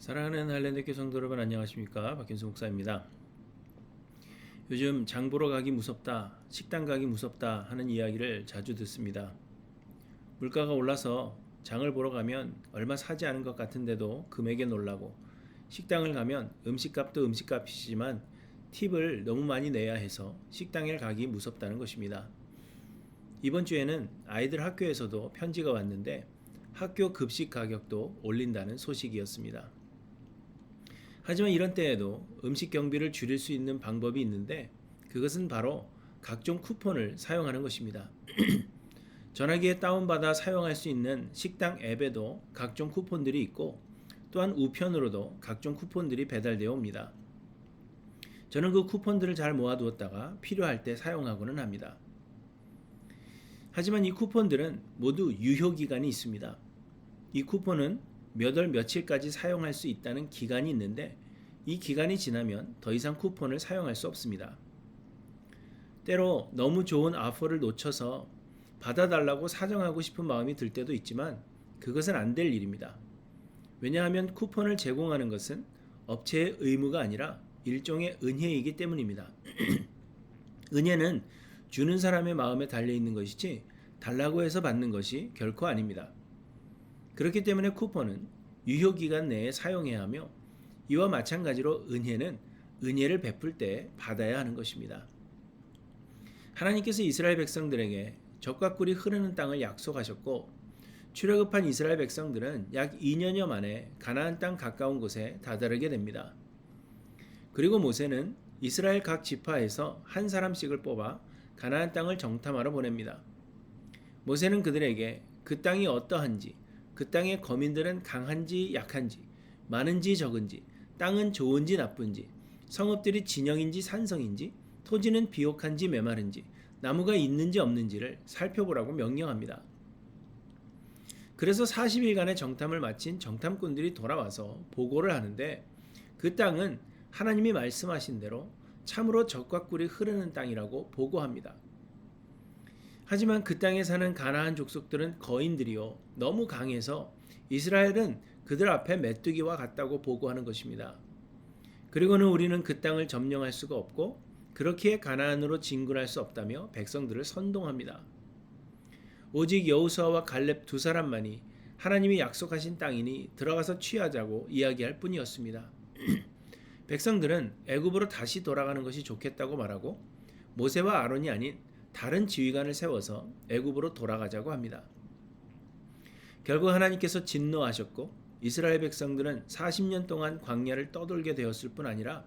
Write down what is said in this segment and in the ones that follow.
사랑하는 할랜드교 성도 여러분, 안녕하십니까? 박현수 목사입니다. 요즘 장 보러 가기 무섭다, 식당 가기 무섭다 하는 이야기를 자주 듣습니다. 물가가 올라서 장을 보러 가면 얼마 사지 않은 것 같은데도 금액에 놀라고, 식당을 가면 음식값도 음식값이지만 팁을 너무 많이 내야 해서 식당에 가기 무섭다는 것입니다. 이번 주에는 아이들 학교에서도 편지가 왔는데 학교 급식 가격도 올린다는 소식이었습니다. 하지만 이런 때에도 음식 경비를 줄일 수 있는 방법이 있는데, 그것은 바로 각종 쿠폰을 사용하는 것입니다. 전화기에 다운받아 사용할 수 있는 식당 앱에도 각종 쿠폰들이 있고, 또한 우편으로도 각종 쿠폰들이 배달되어 옵니다. 저는 그 쿠폰들을 잘 모아두었다가 필요할 때 사용하고는 합니다. 하지만 이 쿠폰들은 모두 유효기간이 있습니다. 이 쿠폰은 몇 월 며칠까지 사용할 수 있다는 기간이 있는데, 이 기간이 지나면 더 이상 쿠폰을 사용할 수 없습니다. 때로 너무 좋은 오퍼를 놓쳐서 받아달라고 사정하고 싶은 마음이 들 때도 있지만 그것은 안 될 일입니다. 왜냐하면 쿠폰을 제공하는 것은 업체의 의무가 아니라 일종의 은혜이기 때문입니다. 은혜는 주는 사람의 마음에 달려있는 것이지 달라고 해서 받는 것이 결코 아닙니다. 그렇기 때문에 쿠폰은 유효기간 내에 사용해야 하며, 이와 마찬가지로 은혜는 은혜를 베풀 때 받아야 하는 것입니다. 하나님께서 이스라엘 백성들에게 젖과 꿀이 흐르는 땅을 약속하셨고, 출애굽한 이스라엘 백성들은 약 2년여 만에 가나안 땅 가까운 곳에 다다르게 됩니다. 그리고 모세는 이스라엘 각 지파에서 한 사람씩을 뽑아 가나안 땅을 정탐하러 보냅니다. 모세는 그들에게 그 땅이 어떠한지, 그 땅의 거민들은 강한지 약한지, 많은지 적은지, 땅은 좋은지 나쁜지, 성읍들이 진영인지 산성인지, 토지는 비옥한지 메마른지, 나무가 있는지 없는지를 살펴보라고 명령합니다. 그래서 40일간의 정탐을 마친 정탐꾼들이 돌아와서 보고를 하는데, 그 땅은 하나님이 말씀하신 대로 참으로 젖과 꿀이 흐르는 땅이라고 보고합니다. 하지만 그 땅에 사는 가나안 족속들은 거인들이요, 너무 강해서 이스라엘은 그들 앞에 메뚜기와 같다고 보고하는 것입니다. 그리고는 우리는 그 땅을 점령할 수가 없고 그렇기에 가나안으로 진군할 수 없다며 백성들을 선동합니다. 오직 여호수아와 갈렙 두 사람만이 하나님이 약속하신 땅이니 들어가서 취하자고 이야기할 뿐이었습니다. 백성들은 애굽으로 다시 돌아가는 것이 좋겠다고 말하고, 모세와 아론이 아닌 다른 지휘관을 세워서 애굽으로 돌아가자고 합니다. 결국 하나님께서 진노하셨고 이스라엘 백성들은 40년 동안 광야를 떠돌게 되었을 뿐 아니라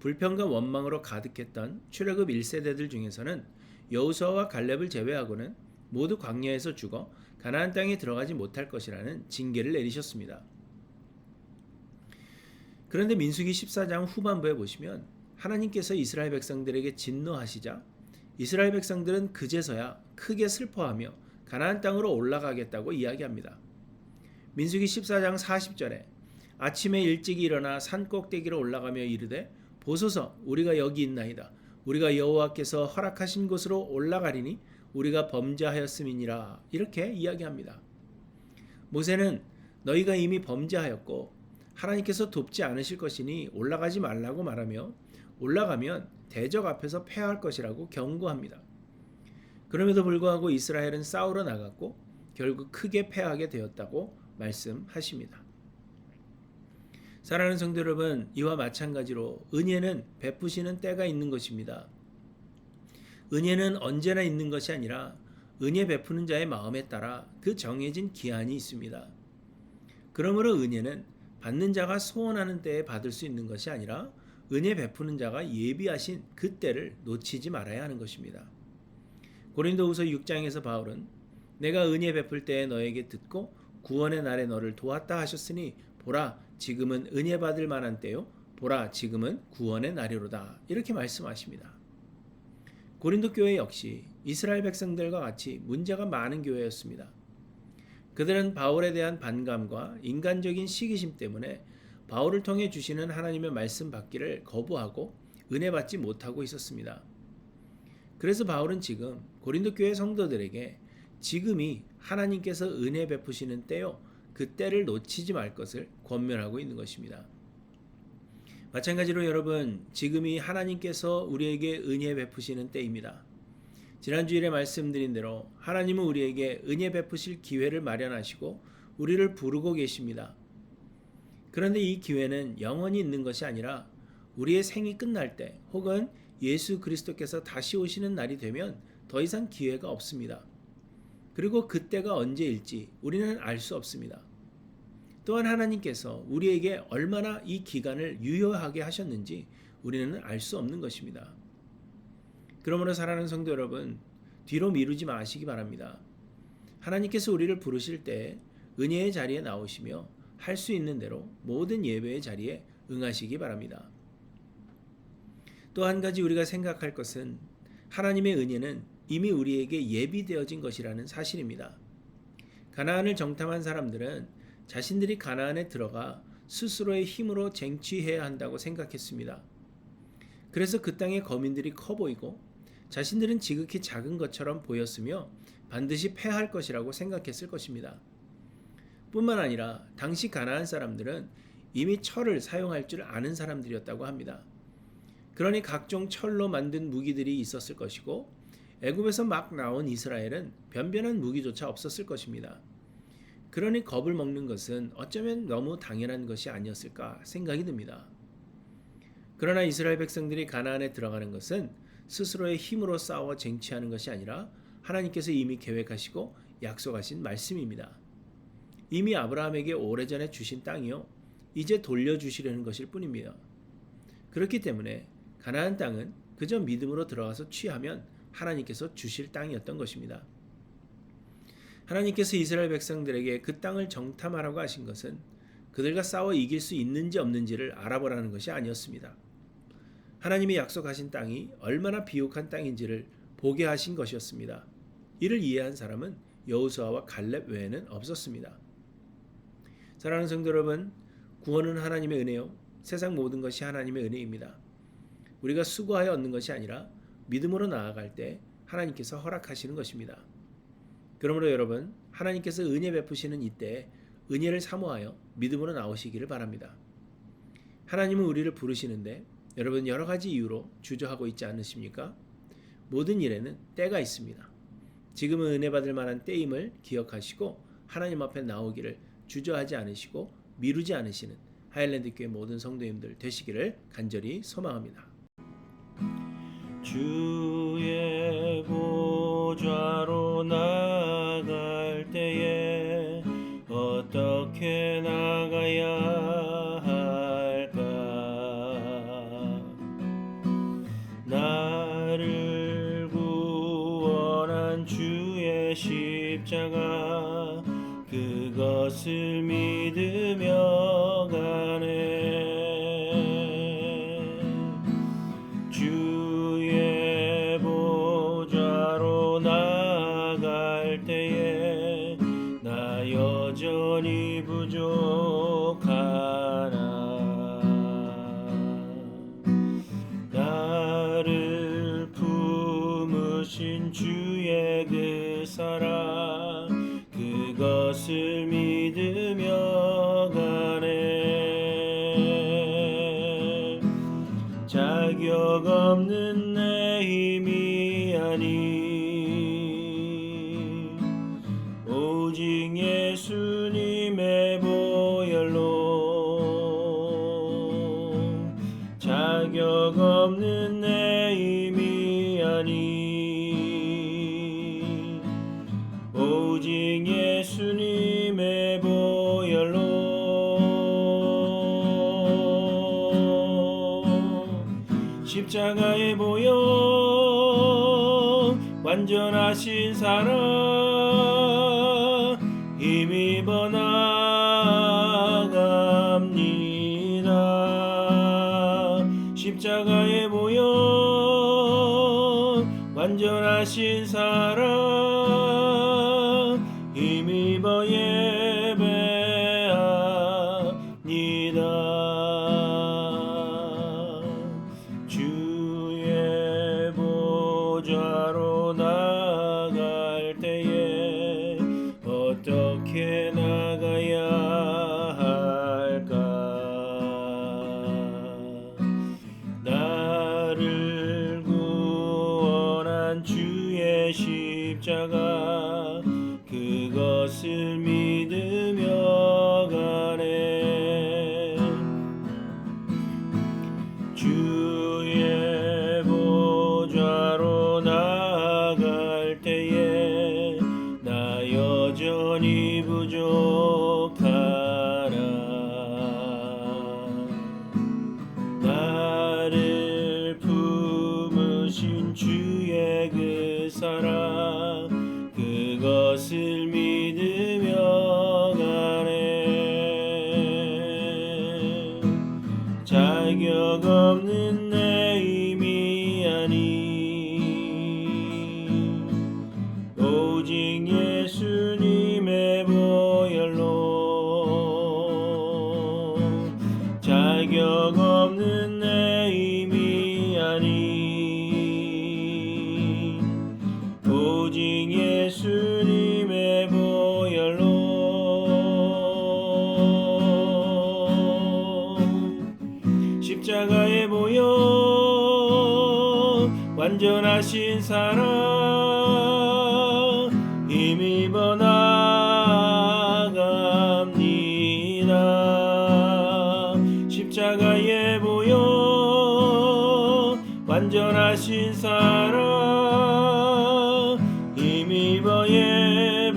불평과 원망으로 가득했던 출애굽 1세대들 중에서는 여호수아와 갈렙을 제외하고는 모두 광야에서 죽어 가나안 땅에 들어가지 못할 것이라는 징계를 내리셨습니다. 그런데 민수기 14장 후반부에 보시면 하나님께서 이스라엘 백성들에게 진노하시자 이스라엘 백성들은 그제서야 크게 슬퍼하며 가나안 땅으로 올라가겠다고 이야기합니다. 민수기 14장 40절에 아침에 일찍 일어나 산 꼭대기로 올라가며 이르되 보소서 우리가 여기 있나이다. 우리가 여호와께서 허락하신 곳으로 올라가리니 우리가 범죄하였음이니라, 이렇게 이야기합니다. 모세는 너희가 이미 범죄하였고 하나님께서 돕지 않으실 것이니 올라가지 말라고 말하며, 올라가면 대적 앞에서 패할 것이라고 경고합니다. 그럼에도 불구하고 이스라엘은 싸우러 나갔고 결국 크게 패하게 되었다고 말씀하십니다. 사랑하는 성도 여러분, 이와 마찬가지로 은혜는 베푸시는 때가 있는 것입니다. 은혜는 언제나 있는 것이 아니라 은혜 베푸는 자의 마음에 따라 그 정해진 기한이 있습니다. 그러므로 은혜는 받는 자가 소원하는 때에 받을 수 있는 것이 아니라 은혜 베푸는 자가 예비하신 그 때를 놓치지 말아야 하는 것입니다. 고린도후서 6장에서 바울은 내가 은혜 베풀 때에 너에게 듣고 구원의 날에 너를 도왔다 하셨으니 보라 지금은 은혜 받을 만한 때요, 보라 지금은 구원의 날이로다, 이렇게 말씀하십니다. 고린도 교회 역시 이스라엘 백성들과 같이 문제가 많은 교회였습니다. 그들은 바울에 대한 반감과 인간적인 시기심 때문에 바울을 통해 주시는 하나님의 말씀 받기를 거부하고 은혜 받지 못하고 있었습니다. 그래서 바울은 지금 고린도 교회 성도들에게 지금이 하나님께서 은혜 베푸시는 때요, 그 때를 놓치지 말 것을 권면하고 있는 것입니다. 마찬가지로 여러분, 지금이 하나님께서 우리에게 은혜 베푸시는 때입니다. 지난주일에 말씀드린 대로 하나님은 우리에게 은혜 베푸실 기회를 마련하시고 우리를 부르고 계십니다. 그런데 이 기회는 영원히 있는 것이 아니라 우리의 생이 끝날 때 혹은 예수 그리스도께서 다시 오시는 날이 되면 더 이상 기회가 없습니다. 그리고 그때가 언제일지 우리는 알 수 없습니다. 또한 하나님께서 우리에게 얼마나 이 기간을 유효하게 하셨는지 우리는 알 수 없는 것입니다. 그러므로 사랑하는 성도 여러분, 뒤로 미루지 마시기 바랍니다. 하나님께서 우리를 부르실 때 은혜의 자리에 나오시며 할 수 있는 대로 모든 예배의 자리에 응하시기 바랍니다. 또 한 가지 우리가 생각할 것은 하나님의 은혜는 이미 우리에게 예비되어진 것이라는 사실입니다. 가나안을 정탐한 사람들은 자신들이 가나안에 들어가 스스로의 힘으로 쟁취해야 한다고 생각했습니다. 그래서 그 땅의 거민들이 커 보이고 자신들은 지극히 작은 것처럼 보였으며 반드시 패할 것이라고 생각했을 것입니다. 뿐만 아니라 당시 가나안 사람들은 이미 철을 사용할 줄 아는 사람들이었다고 합니다. 그러니 각종 철로 만든 무기들이 있었을 것이고 애굽에서 막 나온 이스라엘은 변변한 무기조차 없었을 것입니다. 그러니 겁을 먹는 것은 어쩌면 너무 당연한 것이 아니었을까 생각이 듭니다. 그러나 이스라엘 백성들이 가나안에 들어가는 것은 스스로의 힘으로 싸워 쟁취하는 것이 아니라 하나님께서 이미 계획하시고 약속하신 말씀입니다. 이미 아브라함에게 오래전에 주신 땅이요, 이제 돌려주시려는 것일 뿐입니다. 그렇기 때문에 가나안 땅은 그저 믿음으로 들어가서 취하면 하나님께서 주실 땅이었던 것입니다. 하나님께서 이스라엘 백성들에게 그 땅을 정탐하라고 하신 것은 그들과 싸워 이길 수 있는지 없는지를 알아보라는 것이 아니었습니다. 하나님이 약속하신 땅이 얼마나 비옥한 땅인지를 보게 하신 것이었습니다. 이를 이해한 사람은 여호수아와 갈렙 외에는 없었습니다. 사랑하는 성도 여러분, 구원은 하나님의 은혜요, 세상 모든 것이 하나님의 은혜입니다. 우리가 수고하여 얻는 것이 아니라 믿음으로 나아갈 때 하나님께서 허락하시는 것입니다. 그러므로 여러분, 하나님께서 은혜 베푸시는 이때에 은혜를 사모하여 믿음으로 나오시기를 바랍니다. 하나님은 우리를 부르시는데 여러분, 여러 가지 이유로 주저하고 있지 않으십니까? 모든 일에는 때가 있습니다. 지금은 은혜 받을 만한 때임을 기억하시고 하나님 앞에 나오기를 주저하지 않으시고 미루지 않으시는 하일랜드 교회 모든 성도님들 되시기를 간절히 소망합니다. 주의 보좌로 나갈 때에 어떻게 나가야 할까? 나를 구원한 주의 십자가, 그것을 믿으며 가네. 주의 보좌로 나갈 때에 나 여전히 부족하나. 나를 품으신 주의 그 사랑, 그것을 믿으며 가네. 자격 없는 내 힘이 아니 오직 예수님의 보혈로, 자격 없는 내 힘이 아니 오직 예수님의 보혈로. 십자가의 보혈, 완전하신 사랑, 힘입어 나갑니다. 십자가의 보혈, 완전하신 사랑, 힘입어 예배합니다. 주의 보좌로 나갈 때에 어떻게 나가야 자격 없는 내 힘이 아니 오직 예수님의 보혈로 자격 없는 내 힘이 아니 오직 예수님의 보혈로 십자가의 보혈 완전하신 사랑 힘입어 나갑니다. 십자가의 보혈 완전하신 사랑 힘입어 예배합니다.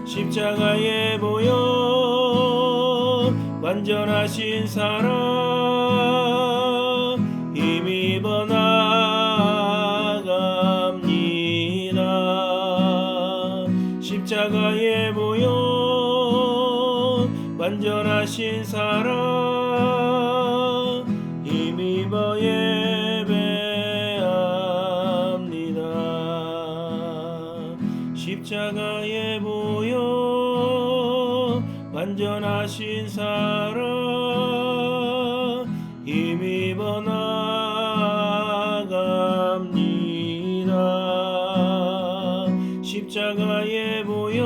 십자가의 보혈 완전하신 사랑 힘입어 나갑니다. 십자가의 보혈 완전하신 사랑 힘입어 예배합니다. 십자가의 보혈 완전하신 사랑 힘입어 나갑니다. 십자가의 보혈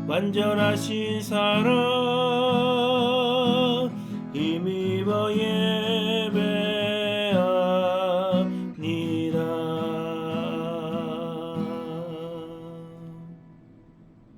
완전하신 사랑